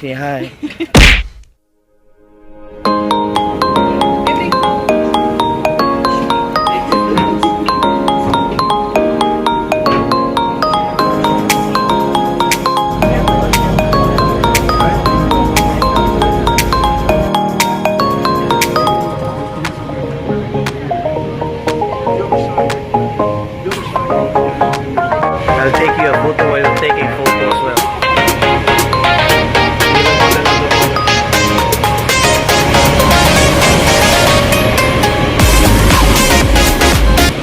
Say hi. I'll take you a photo while I'm taking photo as well.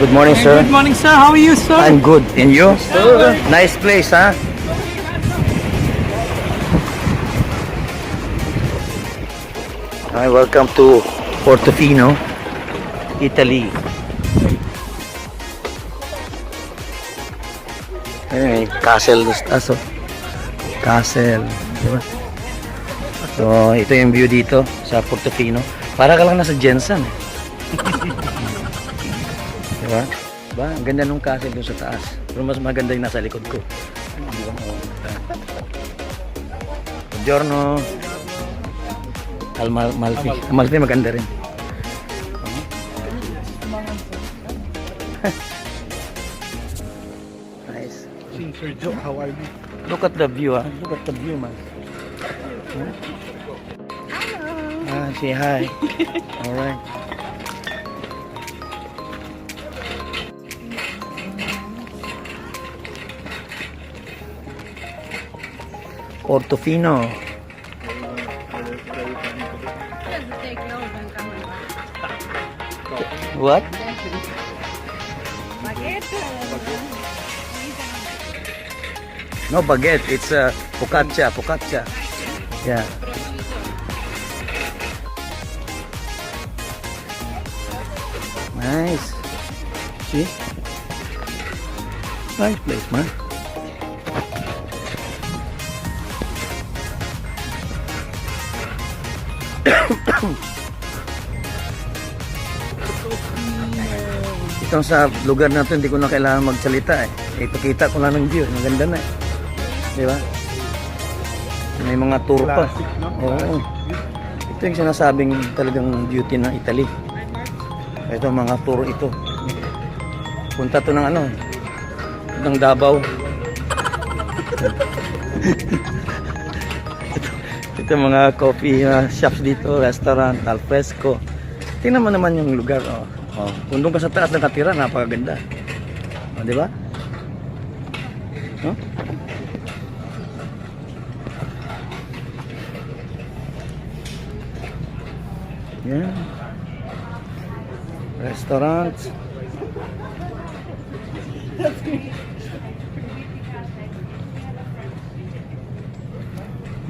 Good morning, sir. Good morning, sir. How are you, sir? I'm good. And you? Nice place, huh? Hi, welcome to Portofino, Italy. Anyway, castle gusto. Castle, diba? So, ito yung view dito sa Portofino. Para ka lang nasa Jensen. Diba? Diba? Ang ganda nung castle doon sa taas. Pero mas maganda yung nasa likod ko. Diba? Buongiorno. Amalfi. Amalfi maganda rin. Nice. Sir Joe, how are you? Look at the view, ah. Look at the view, man. Say hi. All right. Portofino. What? No baguette, it's focaccia, focaccia. Yeah. Nice. See? Nice place, man. Itong sa lugar na ito, hindi ko na kailangan magsalita eh. Ipakita ko lang ng view. Maganda na eh. Di ba? May mga tour pa. Oo. Ito yung sinasabing talagang beauty ng Italy. Ito mga tour ito. Punta to ng ano, ng Davao. Ito mga coffee shops dito, restaurant, al fresco. Tingnan mo naman yung lugar. Oh, kung doon ka sa taas nakatira, napakaganda. Oh, di ba? Huh? Yeah. Restaurants.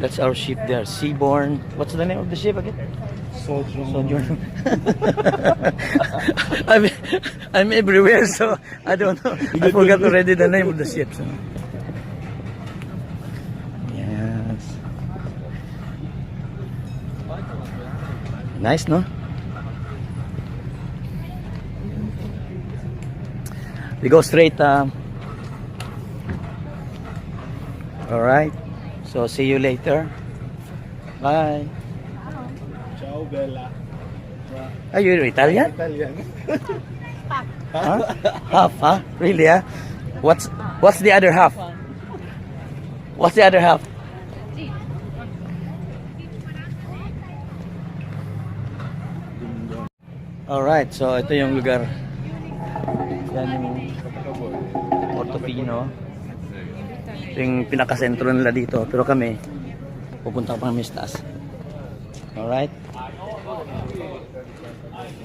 That's our ship there, Seabourn. What's the name of the ship again? Sojourn. I'm everywhere, so I don't know. I forgot already the name of the ship. So. Yes. Nice, no? We go straight. All right. So see you later. Bye. Ciao, Bella. Are you Italian? Italian. Huh? Half, huh? Really, huh? What's the other half? What's the other half? Alright, so ito yung lugar. Yan yung Portofino. Ito yung pinakasentro nila dito. Pero kami, pupunta pa kami sa taas. Alright.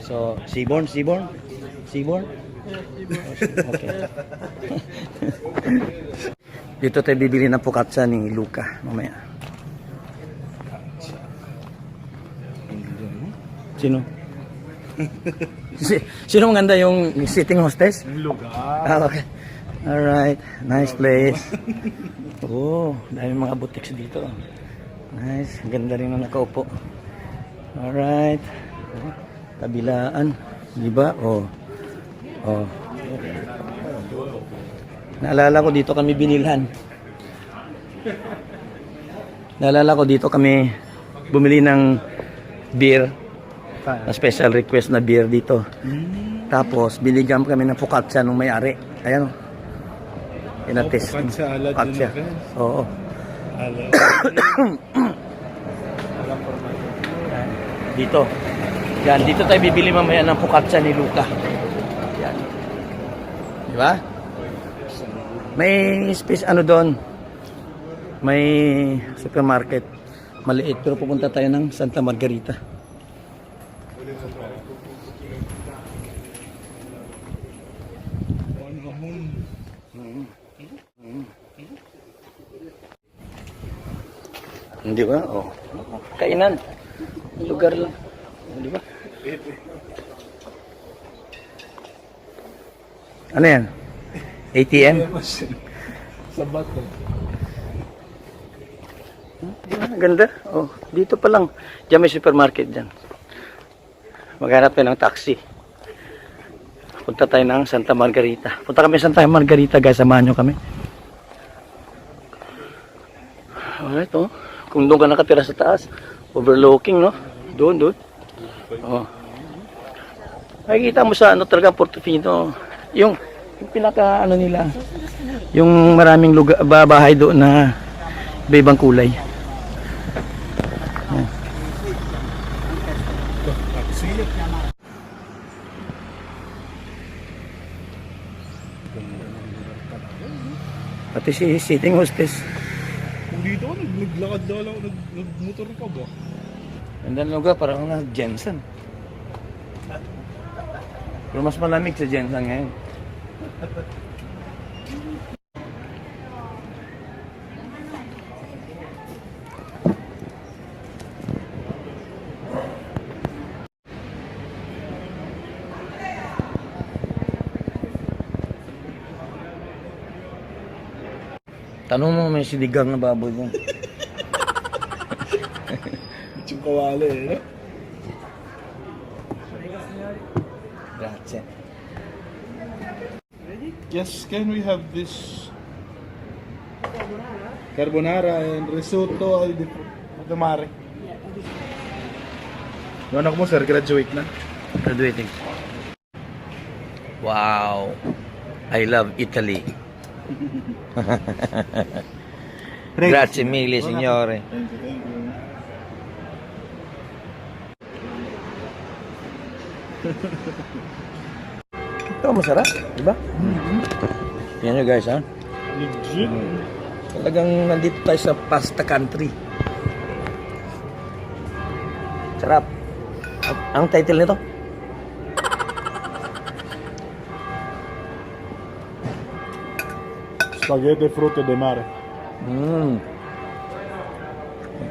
So, Seabourn? Okay. Dito tayo bibili ng focaccia ni Luca mamaya. Sino? Sino maganda yung sitting hostess? Yung lugar. Okay. Alright. Nice place. Oh, dami mga boutiques dito. Nice. Ganda rin na nakaupo. Alright. Kabilaan. Diba? Oh. Naalala ko dito kami binilhan. Naalala ko dito kami bumili ng beer. Na special request na beer dito. Tapos binigyan kami ng focaccia nung may-ari. Ayan o. Inatis. Focaccia ala Focaccia. Oo. Dito. Yan, dito tayo bibili mamaya ng focaccia ni Luca. Yan. Di ba? May space ano doon. May supermarket. Maliit pero pupunta tayo ng Santa Margarita. Di ba? Oh. Kainan. Lugar lang. Di ba? Ano yan? ATM? Sa bato. Ganda. Oh, dito pa lang. Diyan may supermarket dyan. Maghanap tayo ng taxi. Punta tayo ng Santa Margarita. Punta kami sa Santa Margarita, guys. Samahan nyo kami. Alright, oh. Kung doon ka nakatira sa taas, overlooking, no? Doon. Oh. Makikita mo sa ano talaga Portofino. Yung pinaka ano nila. Yung maraming lugar, bahay doon na iba-ibang kulay. Oh. Pati si sitting hostess. Kung dito ka, naglakad lang, nagmotor ka ba? Ganda ng lugar, parang na Jensen. Pero mas malamig sa Jensen ngayon. Tanong mo may sinigang na baboy mo. Yung kawali eh. Grazie. Yes, can we have this carbonara and risotto de mare? Yung anak mo sir, graduate na. Graduating. Wow. I love Italy. Grazie mille, signore. Thank you. Ito, masarap. Diba? Yan nyo guys, ha? Legit. Talagang nandito tayo sa pasta country. Sarap. Ang title nito? Spaghetti frutto de mare.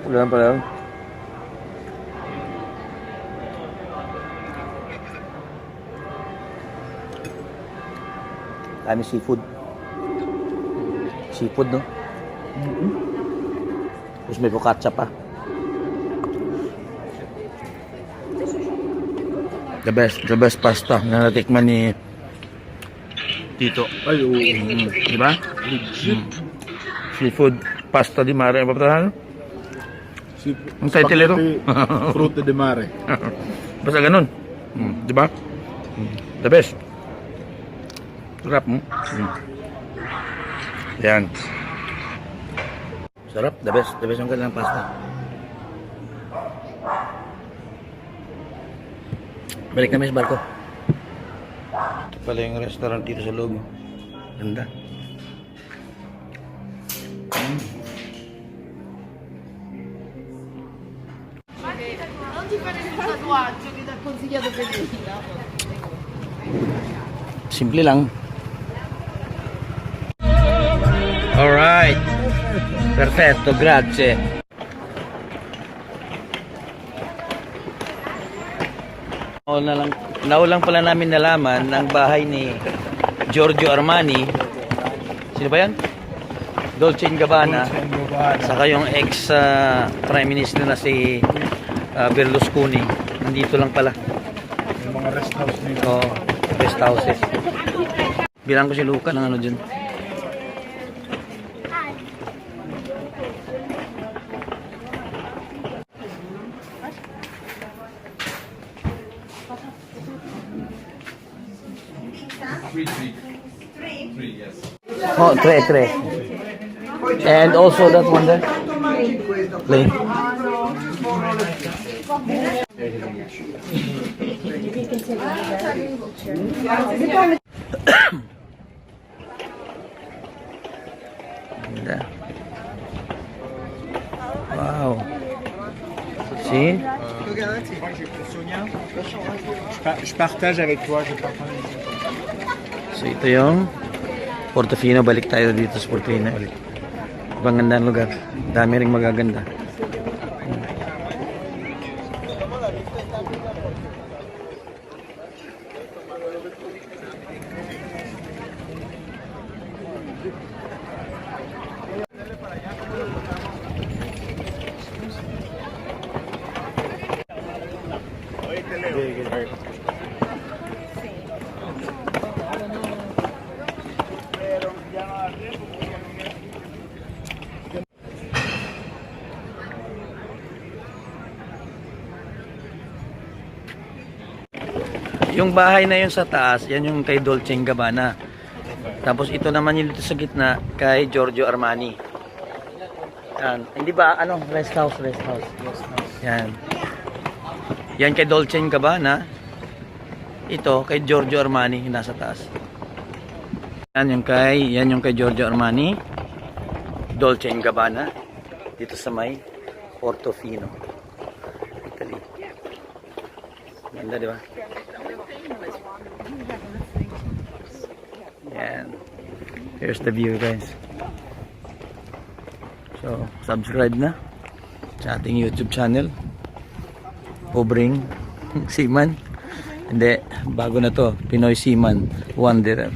Pula pala yun. Dami seafood. Seafood, no? Tapos may focaccia pa. The best pasta na natikman ni Tito. Ay, oo. Diba? Seafood pasta di mare. Ano ba ito? Ang title ito? Frutto de mare. Basta ganun. Diba? The best. Sarap mo. Yan. Sarap. The best. The best yung kanilang pasta. Balik namin sa barko. Ito pala yung restaurant dito sa loob. Ganda. Non ti fare il tatuaggio che ti ha consigliato Federica. Simple lang. Alright. Perfetto, grazie. Naulang pala namin nalaman ng bahay ni Giorgio Armani. Sino ba yan? Dolce & Gabbana. Saka yung ex-prime minister na si Berlusconi. Nandito lang pala. Yung mga rest house nito. Oo, rest houses. Bilang ko si Luca ng ano dyan. Oh, tre. And also that one there. Plain. Ganda. Wow. See? Je partage avec toi, je partage. So ito yung Portofino. Balik tayo dito sa Portofino. Ibang ganda ng lugar. Dami ring magaganda. Yung bahay na yun sa taas, yan yung kay Dolce & Gabbana. Tapos ito naman yung dito sa gitna kay Giorgio Armani. Yan. Hindi ba ano, rest house. Yan. Yan kay Dolce & Gabbana. Ito kay Giorgio Armani yung nasa taas. Yan yung kay Giorgio Armani, Dolce & Gabbana dito sa may Portofino, Italy. Ganda, di ba? Yan. Here's the view, guys. So, subscribe na sa ating YouTube channel. Pobring Seaman. Hindi, bago na to. Pinoy Seaman Wanderer.